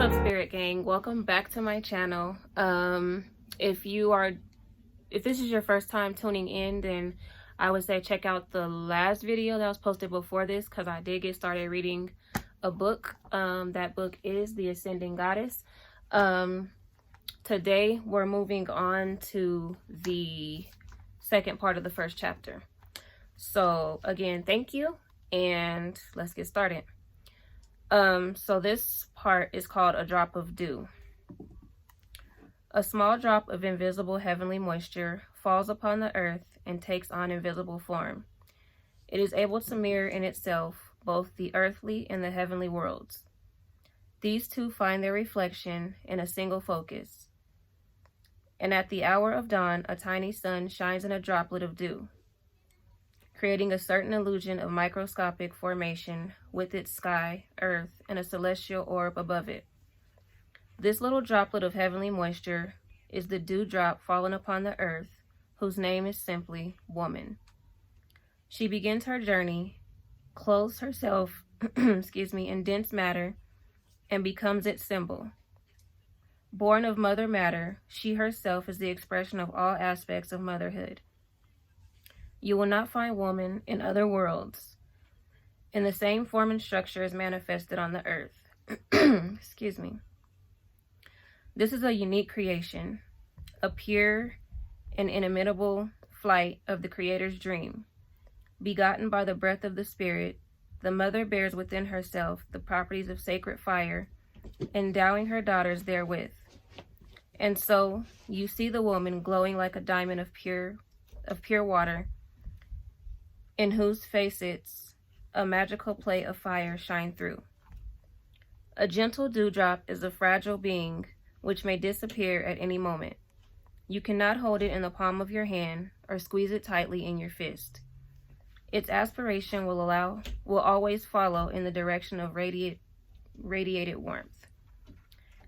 up, Spirit Gang? Welcome back to my channel. If this is your first time tuning in, then I would say check out the last video that was posted before this, because I did get started reading a book. That book is The Ascending Goddess. Today we're moving on to the second part of the first chapter. So again, thank you, and let's get started. So this part is called A Drop of Dew. A small drop of invisible heavenly moisture falls upon the earth and takes on invisible form. It is able to mirror in itself both the earthly and the heavenly worlds. These two find their reflection in a single focus. And at the hour of dawn, a tiny sun shines in a droplet of dew, creating a certain illusion of microscopic formation with its sky, earth, and a celestial orb above it. This little droplet of heavenly moisture is the dewdrop fallen upon the earth, whose name is simply woman. She begins her journey, clothes herself in dense matter, and becomes its symbol. Born of mother matter, she herself is the expression of all aspects of motherhood. You will not find woman in other worlds in the same form and structure as manifested on the earth. Excuse me. This is a unique creation, a pure and inimitable flight of the Creator's dream. Begotten by the breath of the Spirit, the mother bears within herself the properties of sacred fire, endowing her daughters therewith. And so you see the woman glowing like a diamond of pure water, in whose facets a magical play of fire shine through. A gentle dewdrop is a fragile being which may disappear at any moment. You cannot hold it in the palm of your hand or squeeze it tightly in your fist. Its aspiration will always follow in the direction of radiated warmth.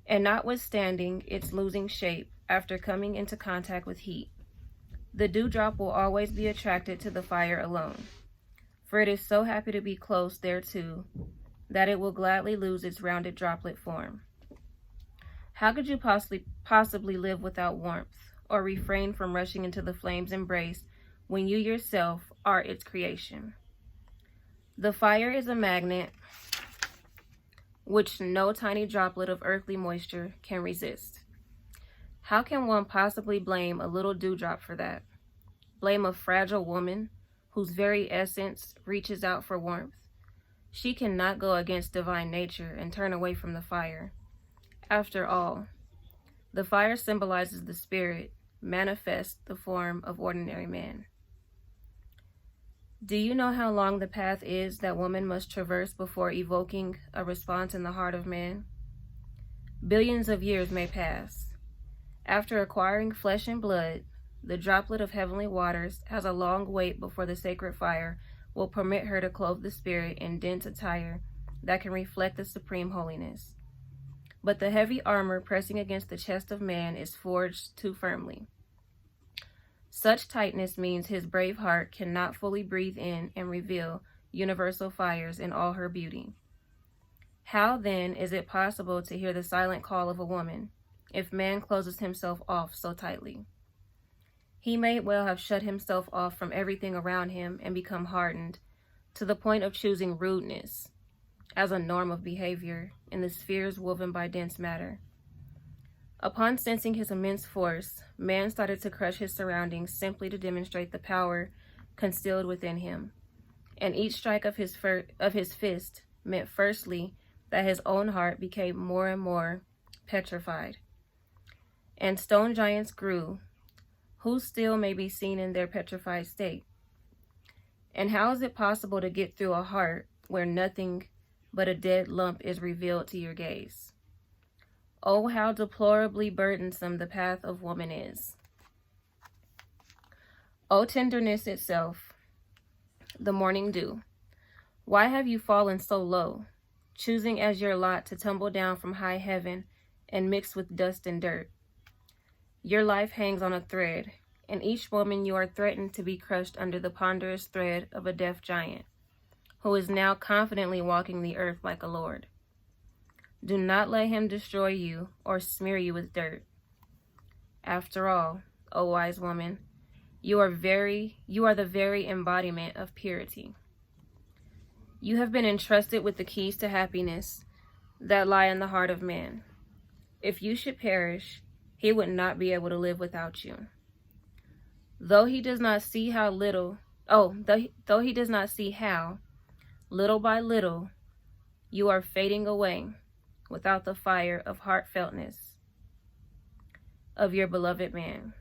And notwithstanding its losing shape after coming into contact with heat, the dewdrop will always be attracted to the fire alone, for it is so happy to be close thereto that it will gladly lose its rounded droplet form. How could you possibly live without warmth, or refrain from rushing into the flame's embrace when you yourself are its creation? The fire is a magnet which no tiny droplet of earthly moisture can resist. How can one possibly blame a little dewdrop for that? Blame a fragile woman whose very essence reaches out for warmth? She cannot go against divine nature and turn away from the fire. After all, the fire symbolizes the spirit, manifests the form of ordinary man. Do you know how long the path is that woman must traverse before evoking a response in the heart of man? Billions of years may pass. After acquiring flesh and blood, the droplet of heavenly waters has a long wait before the sacred fire will permit her to clothe the spirit in dense attire that can reflect the supreme holiness. But the heavy armor pressing against the chest of man is forged too firmly. Such tightness means his brave heart cannot fully breathe in and reveal universal fires in all her beauty. How then is it possible to hear the silent call of a woman if man closes himself off so tightly? He may well have shut himself off from everything around him and become hardened to the point of choosing rudeness as a norm of behavior in the spheres woven by dense matter. Upon sensing his immense force, man started to crush his surroundings simply to demonstrate the power concealed within him. And each strike of his fist meant firstly that his own heart became more and more petrified. And stone giants grew, who still may be seen in their petrified state. And how is it possible to get through a heart where nothing but a dead lump is revealed to your gaze? Oh, how deplorably burdensome the path of woman is. O tenderness itself, the morning dew, why have you fallen so low, choosing as your lot to tumble down from high heaven and mix with dust and dirt? Your life hangs on a thread, and each moment you are threatened to be crushed under the ponderous thread of a deaf giant, who is now confidently walking the earth like a lord. Do not let him destroy you or smear you with dirt. After all, O wise woman, you are the very embodiment of purity. You have been entrusted with the keys to happiness that lie in the heart of man. If you should perish, he would not be able to live without you. Though he does not see how, little by little, you are fading away without the fire of heartfeltness of your beloved man.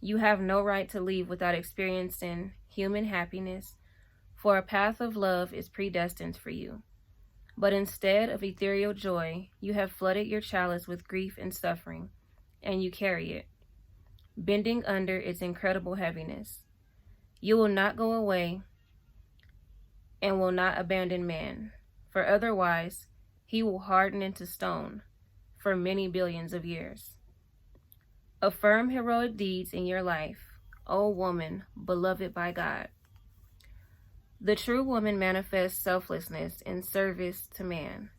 You have no right to leave without experiencing human happiness, for a path of love is predestined for you. But instead of ethereal joy, you have flooded your chalice with grief and suffering, and you carry it, bending under its incredible heaviness. You will not go away and will not abandon man, for otherwise he will harden into stone for many billions of years. Affirm heroic deeds in your life, O woman, beloved by God. The true woman manifests selflessness in service to man.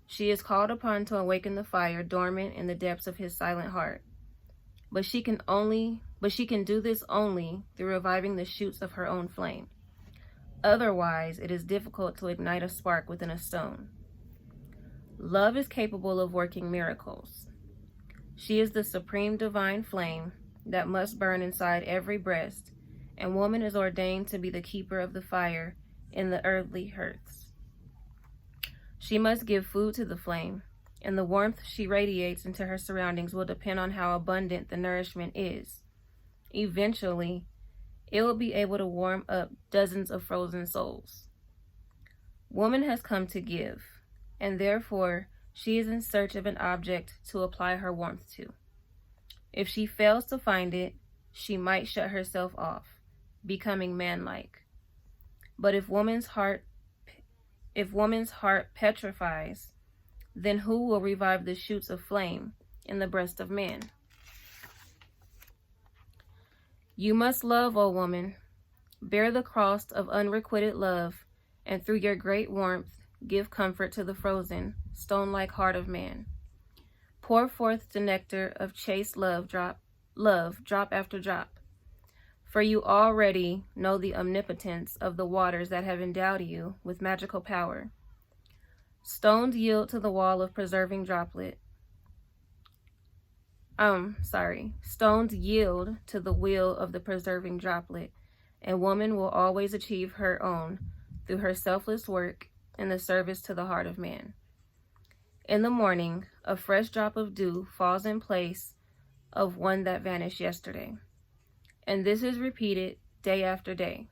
She is called upon to awaken the fire dormant in the depths of his silent heart. But she can do this only through reviving the shoots of her own flame. Otherwise, it is difficult to ignite a spark within a stone. Love is capable of working miracles. She is the supreme divine flame that must burn inside every breast, and woman is ordained to be the keeper of the fire in the earthly hearths. She must give food to the flame, and the warmth she radiates into her surroundings will depend on how abundant the nourishment is. Eventually, it will be able to warm up dozens of frozen souls. Woman has come to give, and therefore she is in search of an object to apply her warmth to. If she fails to find it, she might shut herself off, becoming manlike. But if woman's heart petrifies, then who will revive the shoots of flame in the breast of man? You must love, O woman. Bear the cross of unrequited love, and through your great warmth, give comfort to the frozen, stone-like heart of man. Pour forth the nectar of chaste love, drop after drop. For you already know the omnipotence of the waters that have endowed you with magical power. Stones yield to the wall of preserving droplet. Stones yield to the will of the preserving droplet, and woman will always achieve her own through her selfless work in the service to the heart of man. In the morning, a fresh drop of dew falls in place of one that vanished yesterday. And this is repeated day after day.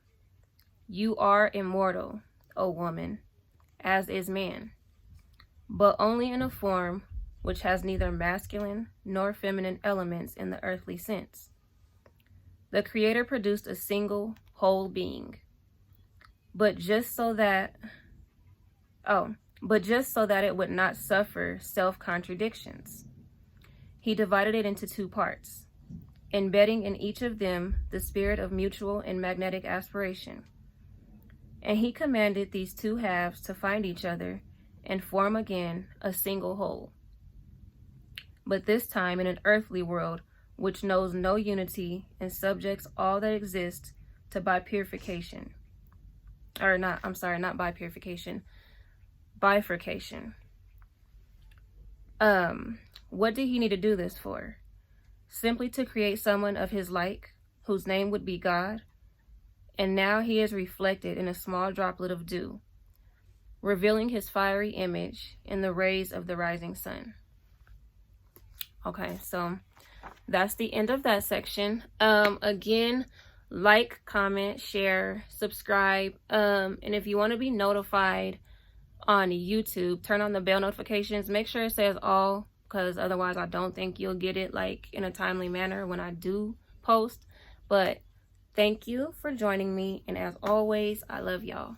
You are immortal, O woman, as is man, but only in a form which has neither masculine nor feminine elements in the earthly sense. The Creator produced a single, whole being, but just so that it would not suffer self-contradictions, he divided it into two parts, embedding in each of them the spirit of mutual and magnetic aspiration. And he commanded these two halves to find each other and form again a single whole. But this time in an earthly world which knows no unity and subjects all that exists to bifurcation. What did he need to do this for? Simply to create someone of his like, whose name would be God. And now he is reflected in a small droplet of dew, revealing his fiery image in the rays of the rising sun. Okay, so that's the end of that section. Again, like, comment, share, subscribe. And if you want to be notified on YouTube, turn on the bell notifications. Make sure it says all, because otherwise I don't think you'll get it like in a timely manner when I do post. But thank you for joining me, and as always, I love y'all.